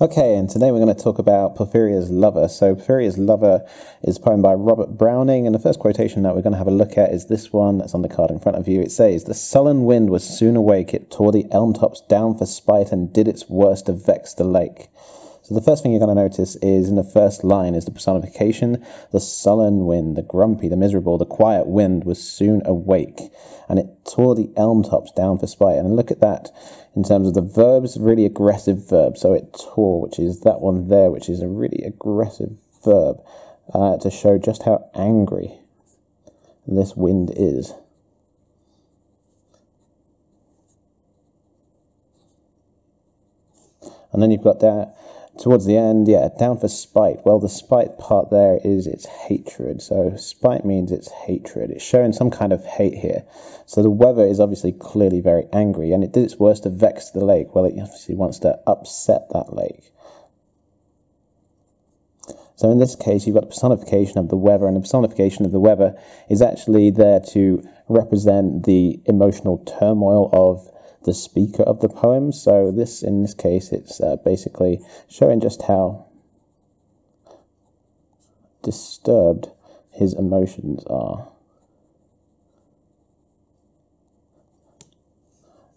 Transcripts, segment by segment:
Okay, and today we're going to talk about Porphyria's Lover. So Porphyria's Lover is a poem by Robert Browning, and the first quotation that we're going to have a look at is this one that's on the card in front of you. It says, "The sullen wind was soon awake, it tore the elm tops down for spite and did its worst to vex the lake." So the first thing you're going to notice is in the first line is the personification. The sullen wind, the grumpy, the miserable, the quiet wind was soon awake, and it tore the elm tops down for spite. And look at that in terms of the verbs, really aggressive verb. So it tore, which is that one there, which is a really aggressive verb to show just how angry this wind is. And then you've got that towards the end, yeah, down for spite. Well, the spite part there is its hatred. So spite means it's hatred. It's showing some kind of hate here. So the weather is obviously clearly very angry, and it did its worst to vex the lake. Well, it obviously wants to upset that lake. So in this case, you've got the personification of the weather, and the personification of the weather is actually there to represent the emotional turmoil of the speaker of the poem. So this, in this case, it's basically showing just how disturbed his emotions are.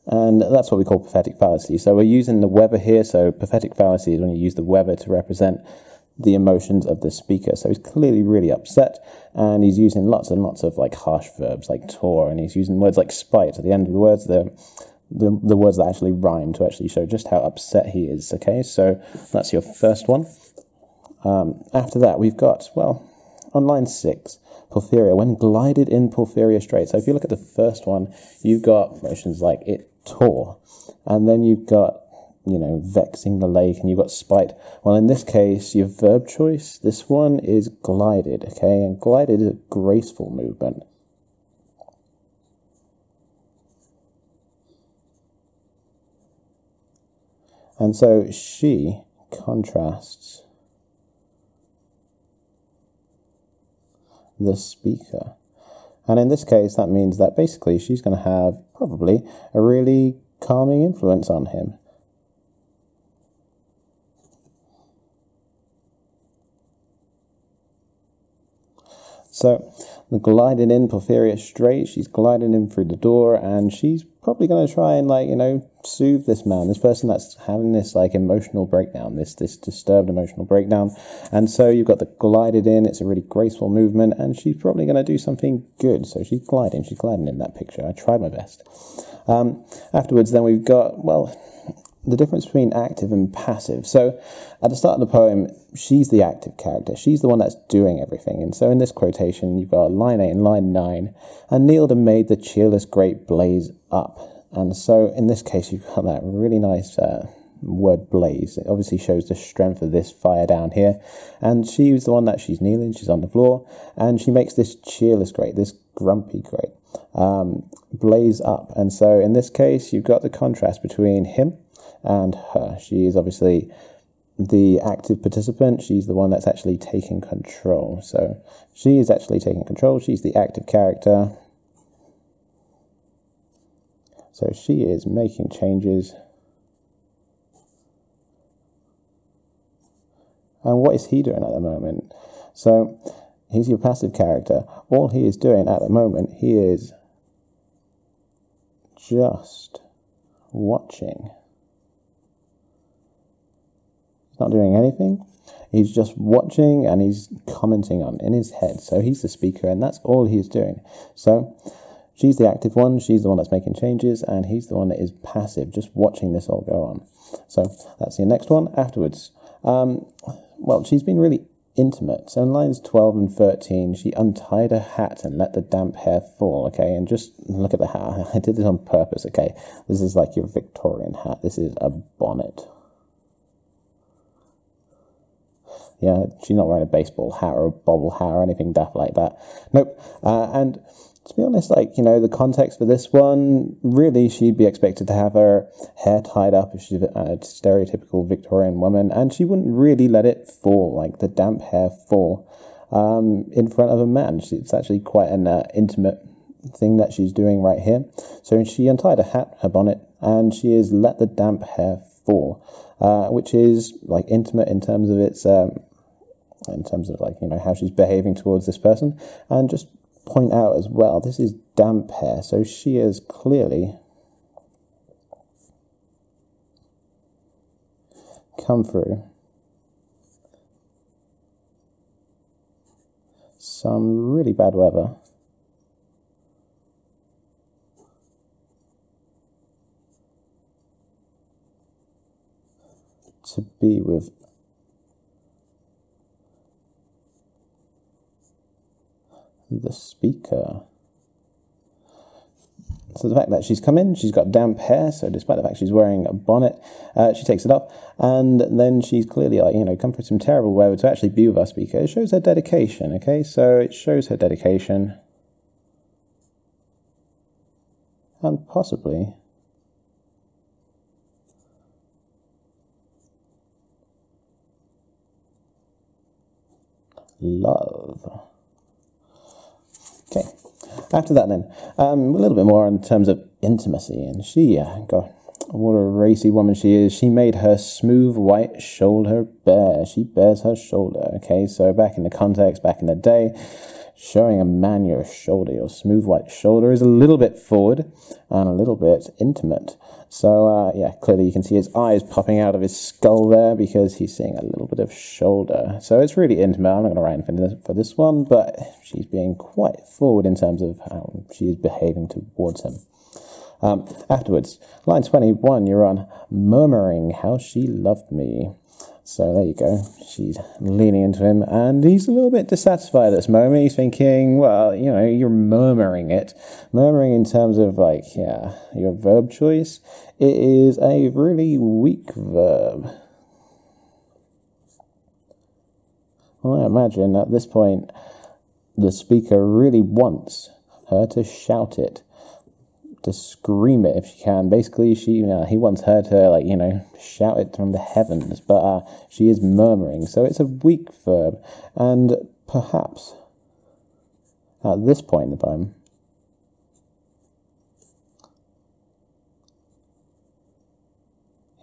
And that's what we call prophetic fallacy. So we're using the weather here. So prophetic fallacy is when you use the weather to represent the emotions of the speaker. So he's clearly really upset, and he's using lots and lots of like harsh verbs like tore, and he's using words like spite at the end of the words. The words that actually rhyme to actually show just how upset he is. Okay, so that's your first one. After that, we've got, well, on line 6, Porphyria, when glided in Porphyria Strait. So if you look at the first one, you've got motions like it tore, and then you've got, you know, vexing the lake, and you've got spite. Well, in this case, your verb choice, this one is glided, okay, and glided is a graceful movement. And so she contrasts the speaker. And in this case, that means that basically she's going to have probably a really calming influence on him. So, the gliding in Porphyria Strait, she's gliding in through the door, and she's probably going to try and, like, you know, soothe this man, this person that's having this, like, emotional breakdown, this disturbed emotional breakdown. And so you've got the glided in, it's a really graceful movement, and she's probably going to do something good. So she's gliding in that picture. I tried my best. Afterwards, then we've got, well, the difference between active and passive. So at the start of the poem, she's the active character. She's the one that's doing everything. And so in this quotation, you've got line 8 and line 9, "And kneeled and made the cheerless grate blaze up." And so in this case, you've got that really nice word blaze. It obviously shows the strength of this fire down here. And she's the one that she's kneeling, she's on the floor, and she makes this cheerless grate, this grumpy grate, blaze up. And so in this case, you've got the contrast between him and her. She is obviously the active participant. She's the one that's actually taking control. So she is actually taking control. She's the active character. So she is making changes. And what is he doing at the moment? So he's your passive character. All he is doing at the moment, he is just watching. He's not doing anything. He's just watching, and he's commenting on in his head. So he's the speaker, and that's all he's doing. So she's the active one. She's the one that's making changes, and he's the one that is passive, just watching this all go on. So that's your next one. Afterwards, well, she's been really intimate. So in lines 12 and 13, she untied her hat and let the damp hair fall, okay? And just look at the hat. I did this on purpose, okay? This is like your Victorian hat. This is a bonnet. Yeah, she's not wearing a baseball hat or a bobble hat or anything daft like that. Nope. And to be honest, like, you know, the context for this one, really, she'd be expected to have her hair tied up if she's a stereotypical Victorian woman, and she wouldn't really let it fall, like the damp hair fall. in front of a man. It's actually quite an intimate thing that she's doing right here. So she untied her hat, her bonnet, and she has let the damp hair fall, which is like intimate in terms of its, like, you know, how she's behaving towards this person. And just point out as well, this is damp hair, so she is clearly come through some really bad weather. To be with the speaker. So the fact that she's come in, she's got damp hair, so despite the fact she's wearing a bonnet, she takes it off, and then she's clearly, like, you know, come through some terrible weather to actually be with our speaker. It shows her dedication, okay? So it shows her dedication. And possibly love. Okay, after that then, a little bit more in terms of intimacy, and she, God, what a racy woman she is. She made her smooth white shoulder bare. She bares her shoulder, okay? So back in the context, back in the day, showing a man your shoulder, your smooth white shoulder, is a little bit forward and a little bit intimate. So, yeah, clearly you can see his eyes popping out of his skull there because he's seeing a little bit of shoulder. So it's really intimate. I'm not going to write anything for this one, but she's being quite forward in terms of how she is behaving towards him. Afterwards, line 21, you're on murmuring how she loved me. So there you go. She's leaning into him, and he's a little bit dissatisfied at this moment. He's thinking, well, you know, you're murmuring it. Murmuring in terms of, like, yeah, your verb choice. It is a really weak verb. Well, I imagine at this point, the speaker really wants her to shout it, to scream it if she can. Basically, he wants her to, like, you know, shout it from the heavens, but she is murmuring, so it's a weak verb. And perhaps at this point in the poem,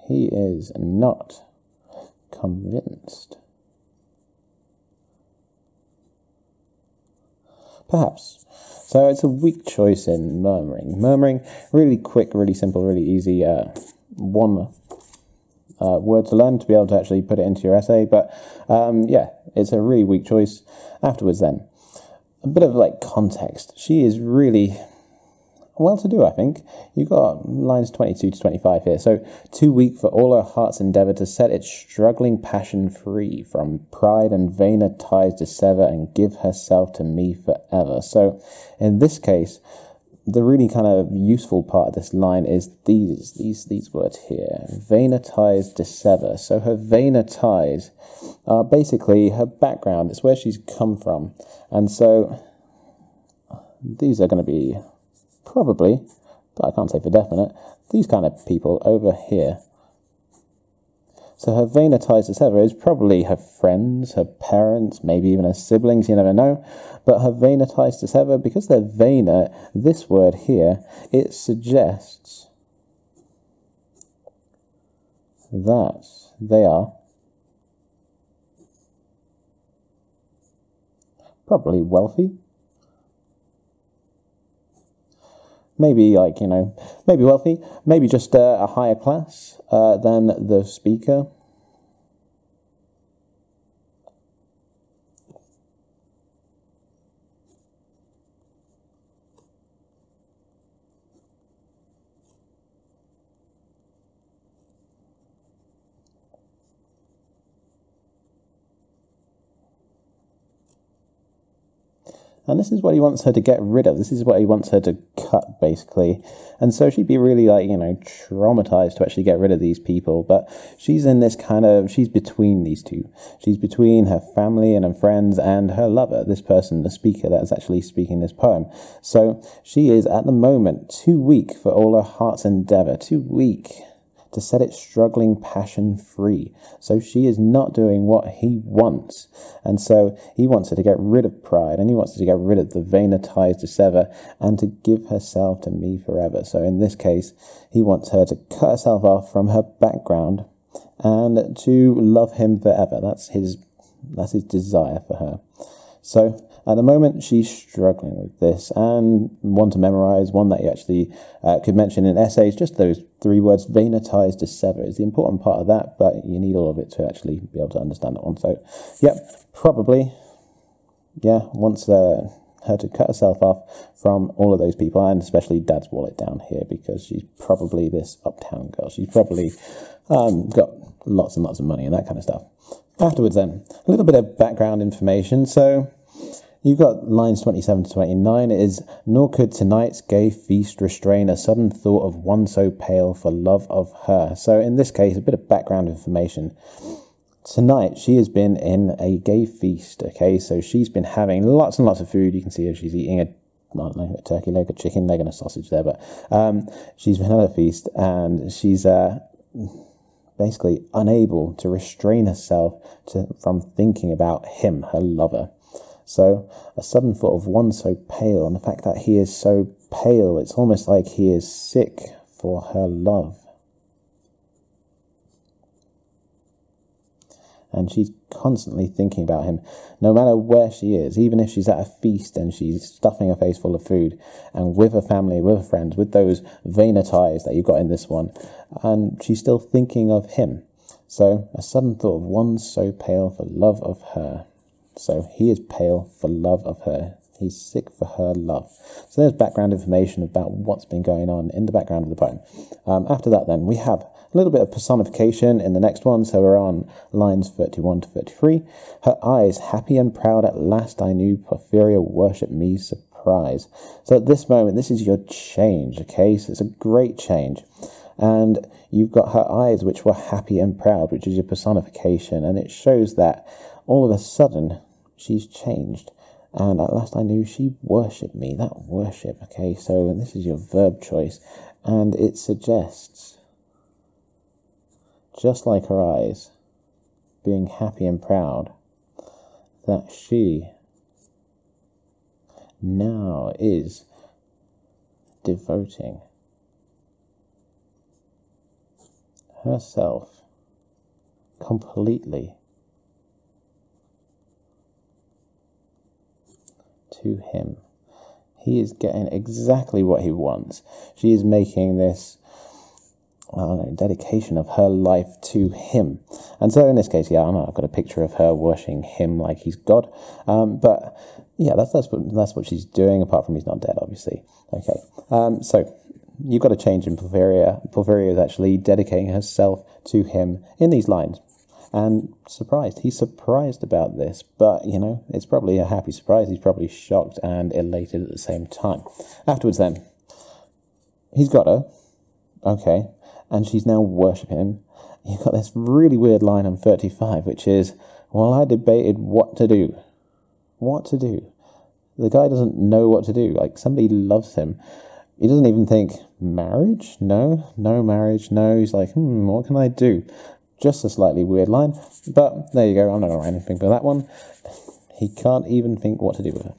he is not convinced. Perhaps. So it's a weak choice in murmuring. Murmuring, really quick, really simple, really easy, one word to learn to be able to actually put it into your essay. But yeah, it's a really weak choice. Afterwards then, a bit of, like, context. She is really well-to-do, I think. You've got lines 22 to 25 here. So, too weak for all her heart's endeavour to set its struggling passion free from pride and vainer ties to sever and give herself to me forever. So, in this case, the really kind of useful part of this line is these words here. Vainer ties to sever. So her vainer ties are basically her background. It's where she's come from. And so these are going to be probably, but I can't say for definite, these kind of people over here. So her vainer ties to sever is probably her friends, her parents, maybe even her siblings, you never know. But her vainer ties to sever, because they're vainer, this word here, it suggests that they are probably wealthy. Maybe, like, you know, maybe wealthy, maybe just a higher class than the speaker. And this is what he wants her to get rid of. This is what he wants her to cut, basically. And so she'd be really, like, you know, traumatized to actually get rid of these people. But she's in this kind of, she's between these two. She's between her family and her friends and her lover, this person, the speaker that's actually speaking this poem. So she is, at the moment, too weak for all her heart's endeavour, too weak to set its struggling passion free. So she is not doing what he wants. And so he wants her to get rid of pride, and he wants her to get rid of the vainer ties to sever, and to give herself to me forever. So in this case, he wants her to cut herself off from her background and to love him forever. That's his desire for her. So at the moment, she's struggling with this, and one to memorize, one that you actually could mention in essays. Just those 3 words, vainer ties to sever, is the important part of that, but you need all of it to actually be able to understand that one. So, yep, probably, yeah, wants her to cut herself off from all of those people, and especially Dad's wallet down here, because she's probably this uptown girl. She's probably got lots and lots of money and that kind of stuff. Afterwards then, a little bit of background information. So you've got lines 27 to 29. It is, nor could tonight's gay feast restrain a sudden thought of one so pale for love of her. So in this case, a bit of background information. Tonight, she has been in a gay feast, okay? So she's been having lots and lots of food. You can see her, she's eating a turkey leg, a chicken leg, and a sausage there. But she's been at a feast, and she's basically unable to restrain herself from thinking about him, her lover. So a sudden thought of one so pale, and the fact that he is so pale, it's almost like he is sick for her love. And she's constantly thinking about him, no matter where she is, even if she's at a feast and she's stuffing her face full of food, and with her family, with her friends, with those vainer ties that you've got in this one, and she's still thinking of him. So a sudden thought of one so pale for love of her. So he is pale for love of her. He's sick for her love. So there's background information about what's been going on in the background of the poem. After that then, we have a little bit of personification in the next one. So we're on lines 31 to 33. Her eyes, happy and proud, at last I knew Porphyria worship me surprise. So at this moment, this is your change, okay? So it's a great change. And you've got her eyes, which were happy and proud, which is your personification. And it shows that all of a sudden, she's changed. And at last I knew she worshipped me. That worship, okay? So this is your verb choice. And it suggests, just like her eyes, being happy and proud, that she now is devoting herself completely to him. He is getting exactly what he wants. She is making this dedication of her life to him. And so in this case, yeah, I know I've got a picture of her worshipping him like he's God. But yeah, that's what she's doing, apart from he's not dead, obviously. Okay. So you've got a change in Porphyria. Porphyria is actually dedicating herself to him in these lines. And he's surprised about this, but, you know, it's probably a happy surprise. He's probably shocked and elated at the same time. Afterwards then, he's got her, okay, and she's now worshipping him. You've got this really weird line on 35, which is, well, I debated what to do. What to do? The guy doesn't know what to do. Like, somebody loves him. He doesn't even think, marriage? No marriage, no. He's like, what can I do? Just a slightly weird line, but there you go. I'm not going to write anything for that one. He can't even think what to do with her.